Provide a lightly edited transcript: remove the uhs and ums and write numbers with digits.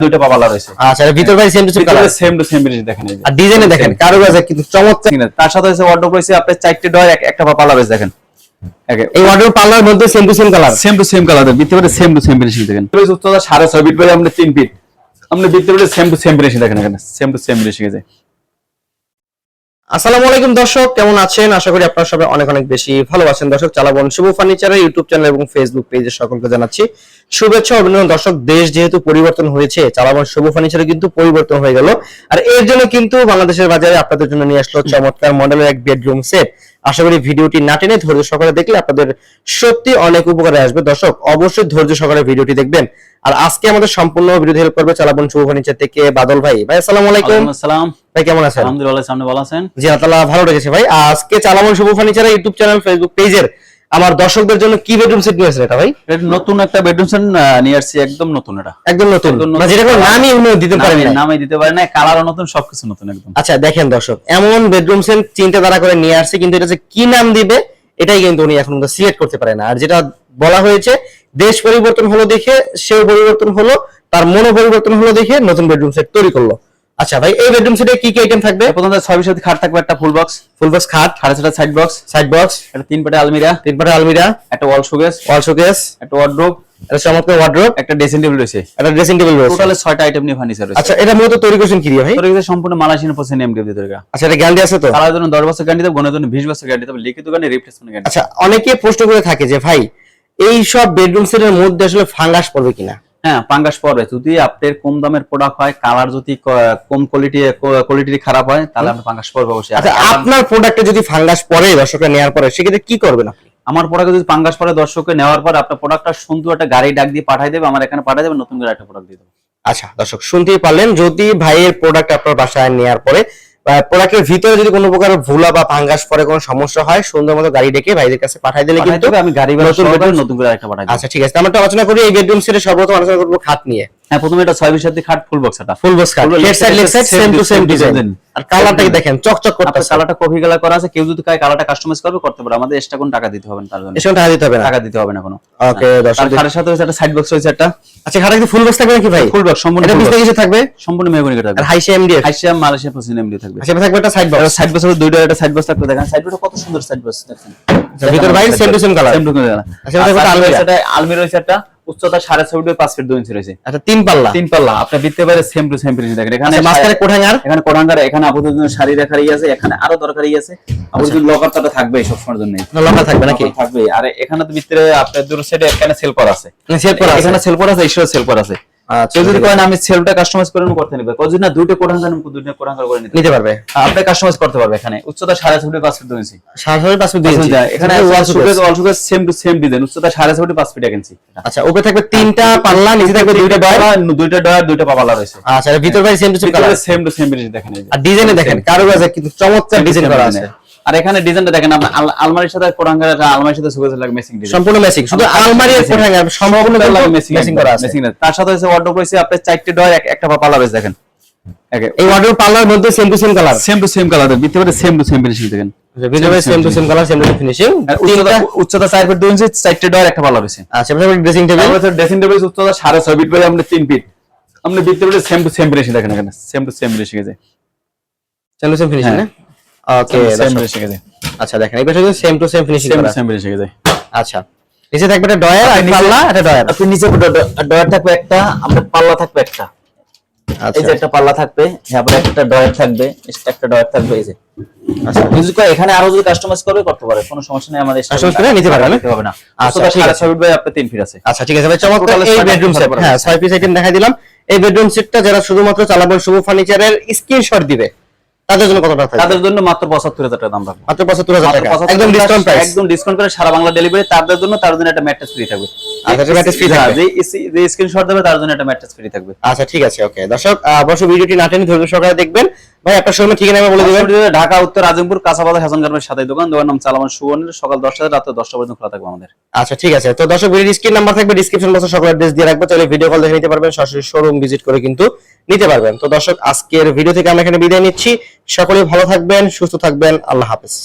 দুইটা পাল্লা রয়েছে। আচ্ছা, এর ভিতর ভাই same to same colour, same to same জিনিস দেখেন এই যে। আর ডিজাইনে দেখেন কারুকাজ কিন্তু চমৎকার। তার সাথে হচ্ছে ওয়ার্ডরোব রয়েছে আপনার চারটি ডয়ার একটা পাল্লা রয়েছে দেখেন। এই ওয়ার্ডরোব পাল্লার মধ্যে same to same colour, same to same colour ভিতরে সেম টু সেম ফিনিশিং দেখেন। উচ্চতা 6.5 ফিট বলে আমরা 3 ফিট আমরা ভিতরে সেম টু সেম ফিনিশিং দেখেন এখানে সেম টু সেম ফিনিশিং আছে। আসসালামু আলাইকুম দর্শক, কেমন আছেন? আশা করি আপনারা সবাই অনেক অনেক বেশি ভালো আছেন। দর্শক, চালাবন শুভ ফার্নিচারের ইউটিউব চ্যানেল এবং ফেসবুক পেজে সকলকে জানাচ্ছি শুভেচ্ছা অভিনন্দন। দর্শক, দেশ যেহেতু পরিবর্তন হয়েছে, চালাবন শুভ ফার্নিচারে কিন্তু পরিবর্তন হয়ে গেল, আর এর জন্য কিন্তু বাংলাদেশের বাজারে আপনাদের জন্য নিয়ে আসলো চমৎকার মডেলের এক বেডরুম সেট। আশা করি ভিডিওটি না টেনে ধৈর্য সহকারে দেখলে আপনাদের সত্যি অনেক উপকারে আসবে। দর্শক, অবশ্যই ধৈর্য সহকারে ভিডিওটি দেখবেন। আর আজকে আমাদের সম্পূর্ণ ভিডিও হেল্প করবে চালাবন শুভ ফার্নিচার থেকে বাদল ভাই। ভাই আসসালামু আলাইকুম। আসসালাম ভাই, কেমন আছেন? আলহামদুলিল্লাহ, আপনি ভালো আছেন? জি, আল্লাহ ভালো রেখেছে ভাই। আজকে চালাবন শুভ ফার্নিচারের ইউটিউব চ্যানেল ফেসবুক পেজের আমার দর্শকদের জন্য কি বেডরুম সেট নিয়েছেন এটা ভাই? এটা নতুন একটা বেডরুম সেট নিয়ে আসছি, একদম নতুন। এটা একদম নতুন, মানে যেটা কোনো নামই দিতে পারেন না, নামই দিতে পারেন না, কালারও নতুন, সবকিছু নতুন একদম। আচ্ছা দেখেন দর্শক, এমন বেডরুম সেট চিন্তাধারা করে নিয়ে আসছে, কিন্তু এটা যে কি নাম দিবে এটাই কিন্তু উনি এখন সিলেক্ট করতে পারে না। আর যেটা বলা হয়েছে, দেশ পরিবর্তন হলো দেখে সেও পরিবর্তন হলো, তার মনো পরিবর্তন হলো দেখে নতুন বেডরুম সেট তৈরি করলো। আচ্ছা ভাই, এই বেডরুম সেটে কি কি আইটেম থাকবে? প্রথমত 6 সাথে খাট থাকবে, একটা ফুল বক্স খাট, খাটের সাথে সাইড বক্স, একটা 3 পাটে আলমিরা, একটা ওয়াল শোকেস, একটা ওয়ার্ডরোব, এটা চমৎকার ওয়ার্ডরোব, একটা ড্রেসিং টেবিল রয়েছে, টোটাল 6টা আইটেম নিয়ে ফার্নিচার রয়েছে। আচ্ছা, এটা মূলত তৈরি করেছেন কি দিয়ে ভাই? তৈরি সম্পূর্ণ মালয়েশিয়ান প্রসেস এমডিএফ দিয়ে তৈরি। আচ্ছা, এটা গ্যারান্টি আছে তো? কালার জন্য 10 বছর গ্যারান্টি দেব, গনের জন্য 20 বছর গ্যারান্টি দেব, লিখিত গ্যারান্টি, রিপ্লেসমেন্ট গ্যারান্টি। আচ্ছা, অনেকে প্রশ্ন করে থাকে যে ভাই এই সব বেডরুম সেটের মধ্যে আসলে ফাঙ্গাস পড়বে কিনা? হ্যাঁ, ফাঙ্গাস পড়বে। যদি আপনার কম দামের প্রোডাক্ট হয়, কালার যদি কম কোয়ালিটি খারাপ হয়, তাহলে আপনার ফাঙ্গাস পড়বে অবশ্যই। আচ্ছা, আপনার প্রোডাক্টে যদি ফাঙ্গাস পড়ে দর্শকরা নেওয়ার পরে সেক্ষেত্রে কি করবেন আপনি? আমার প্রোডাক্টে যদি ফাঙ্গাস পড়ে দর্শককে নেওয়ার পর আপনার প্রোডাক্টটা সুন্দর একটা গাড়ি ডাক দিয়ে পাঠিয়ে দেবে, আমার এখানে পাঠিয়ে দেবে, নতুন করে একটা প্রোডাক্ট দিয়ে দেবো। আচ্ছা দর্শক, শুনতেই পারলেন, যদি ভাইয়ের প্রোডাক্ট আপনার বাসায় নেওয়ার পরে প্রোডাক্টের ভিতরে যদি কোনো প্রকার ভুলা বা ফাঙ্গাস পরে কোনো সমস্যা হয়, সুন্দর মতো গাড়ি ডেকে ভাইদের কাছে পাঠিয়ে দিলে কিন্তু আমি গাড়ি নতুন করে একটা পাঠিয়ে দেব। আচ্ছা ঠিক আছে, আমরা তো আলোচনা করি এই বেডরুম সেটের সর্বপ্রথম আলোচনা করব খাট নিয়ে। হ্যাঁ, প্রথমে এটা 6 সাথে খাট ফুল বক্স খাট, head side leg side same to same design, আর কালারটা দেখেন চকচক করতেছে। কালারটা কফি কালার করা আছে, কেউ যদি কালারটা কাস্টমাইজ করতে পারে, আমাদের এক্সট্রা কোনো টাকা দিতে হবে না, তার জন্য এক্সট্রা টাকা দিতে হবে না, কোনো। ওকে দর্শক, খাটের সাথে একটা সাইড বক্স রয়েছে একটা। আচ্ছা, খাটে কি ফুল বক্স থাকবে নাকি ভাই? ফুল বক্স সম্পূর্ণ। এটা পিছনে কিছু থাকবে? সম্পূর্ণ মেহগনি কাঠ থাকবে, আর হাইসা এমডিএফ, হাইসা মালয়েশিয়া প্রসেস এমডিএফ থাকবে। আচ্ছা, থাকবে একটা সাইড বক্স, দুইটা একটা সাইড বক্স থাকবে। দেখেন সাইড বক্সটা কত সুন্দর সাইড বক্স দেখেন, ভিতর বাইরে সেম টু সেম কালার। আচ্ছা, আলমিরা রয়েছে একটা, উচ্চতা 6.5 ফিট 5 ফিট 2 ইঞ্চি রয়েছে। আচ্ছা, তিন পাল্লা আপনি দিতে পারে সেম টু সেম ফিনিশিং দেখেন। এখানে মাঝখানে কোঠাঙ্গার, এখানে আপাতত জন্য শাড়ি রাখারই আছে, এখানে আরো দরকারি আছে। আপাতত লকারটা থাকবে সব সময়ের জন্য, লকার থাকবে নাকি? থাকবে। আর এখানে তো ভিতরে আপনার দুটো সাইডে এখানে সেল করা আছে, এখানে সেল করা আছে, এক্সট্রা সেল করা আছে। কেউ যদি করেন আমি সেলটা কাস্টমাইজ করে করতে নিবে, যদি না দুইটা কোঠাঙ্গার করে নিতে পারবে, আপনি কাস্টমাইজ করতে পারবে। এখানে উচ্চতা 6.5 ফিট 5 ফিট 2 ইঞ্চি, 5 ফিট 2 ইঞ্চি। এখানে ওয়াল showcase same to same design, উচ্চতা 6.5 ফিট 5 ফিট 1 ইঞ্চি। আচ্ছা, উপরে থাকবে তিনটা পাল্লা, নিচে থাকবে দুইটা ডয়ার, দুইটা পাল্লা রয়েছে। আচ্ছা, এর ভিতর ভাই same to same colour, same to same design দেখেন। আর ডিজাইনে দেখেন কারুকাজ কিন্তু চমৎকার ডিজাইন করা আছে। আর এখানে ডিজাইনটা দেখেন, আপনার আলমারির সাথে কোঠাঙ্গার, আলমারির সাথে শোকেস লাগে ম্যাচিং ডিজাইন, সম্পূর্ণ ম্যাচিং, শুধু আলমারি আর কোঠাঙ্গার সম্পূর্ণ ম্যাচিং করা আছে। তার সাথে আছে ওয়ার্ডরোব রয়েছে আপনার 4টি ডয়ার, একটা পাল্লা রয়েছে দেখেন। এই ওয়ার্ডরোব পাল্লার মধ্যে সেম টু সেম কালার, ভিতরে সেম টু সেম ফিনিশিং দেখেন, ভিতরে same to same colour, same to finishing. উচ্চতা 4 ফিট 2 ইঞ্চি, 4টি ডয়ার, একটা পাল্লা রয়েছে। আচ্ছা, ড্রেসিং টেবিল উচ্চতা 6.5 ফিট বাই আমরা 3 ফিট, আমরা ভিতরে সেম টু সেম ফিনিশিং দেখেন, এখানে সেম টু সেম ফিনিশিং আছে, সেম টু সেম ফিনিশিং না? ওকে, সেম ফিনিশিং আছে। আচ্ছা দেখেন, এই পাশে সেম টু সেম ফিনিশিং করা, সেম ফিনিশিং আছে। আচ্ছা, নিচে থাকবে একটা ডয়ার আর পাল্লা, একটা ডয়ার। আপনি নিচে ডয়ার থাকবে একটা, আপনার পাল্লা থাকবে একটা। এই যে একটা পাল্লা থাকবে, তারপরে একটা ডয়ার থাকবে, একটা ডয়ার থাকবে এই যে। আচ্ছা, যদি এখানে আরো যদি কাস্টমাইজ করতে পারে, কোনো সমস্যা নেই, আমাদের কাস্টমাইজ করে নিতে পারবে না। আচ্ছা, 6.5 ফিট বাই আপনার 3 ফিট আছে। আচ্ছা ঠিক আছে ভাই, চমৎকার এই বেডরুম সেট। হ্যাঁ, 6 পিস আইটেম দেখাই দিলাম। এই বেডরুম সেটটা যারা শুধুমাত্র চালাবন শুভ ফার্নিচারের স্ক্রিনশট দিবে তাদের জন্য কত টাকা? তাদের জন্য মাত্র 75,000 টাকা দাম রাখবো, মাত্র 75,000 টাকা, একদম ডিসকাউন্ট প্রাইস, একদম ডিসকাউন্ট করে সারা বাংলা ডেলিভারি। তার জন্য একটা ম্যাট্রেস ফ্রি থাকবে। আচ্ছা, ম্যাট্রেস ফ্রি থাকবে, যে স্ক্রিনশট দেবে তার জন্য একটা ম্যাট্রেস ফ্রি থাকবে। আচ্ছা ঠিক আছে, ওকে দর্শক, অবশ্যই ভিডিওটি না টেনে ধৈর্য সহকারে দেখবেন। ভাই আপনার শোরুমের ঠিকানা বলে দিবেন। ঢাকা উত্তর আজিমপুর কাঁচাবাজার হাসান গার্মেন্টস সাথে দোকান নাম চালামান সুবর্ণের, সকাল 10টা থেকে রাত 10টা পর্যন্ত খোলা থাকবে আমাদের। আচ্ছা ঠিক আছে, তো দর্শক ভিডিওর স্ক্রিন নাম্বার থাকবে, ডেসক্রিপশন বক্সে সকল অ্যাড্রেস দিয়ে রাখবো, তাহলে ভিডিও কল দেখে নিতে পারবেন, সরাসরি শোরুম ভিজিট করে কিন্তু নিতে পারবেন। তো দর্শক, আজকের ভিডিও থেকে আমরা এখানে বিদায় নিচ্ছি। সকলেই ভালো থাকবেন, সুস্থ থাকবেন, আল্লাহ হাফেজ।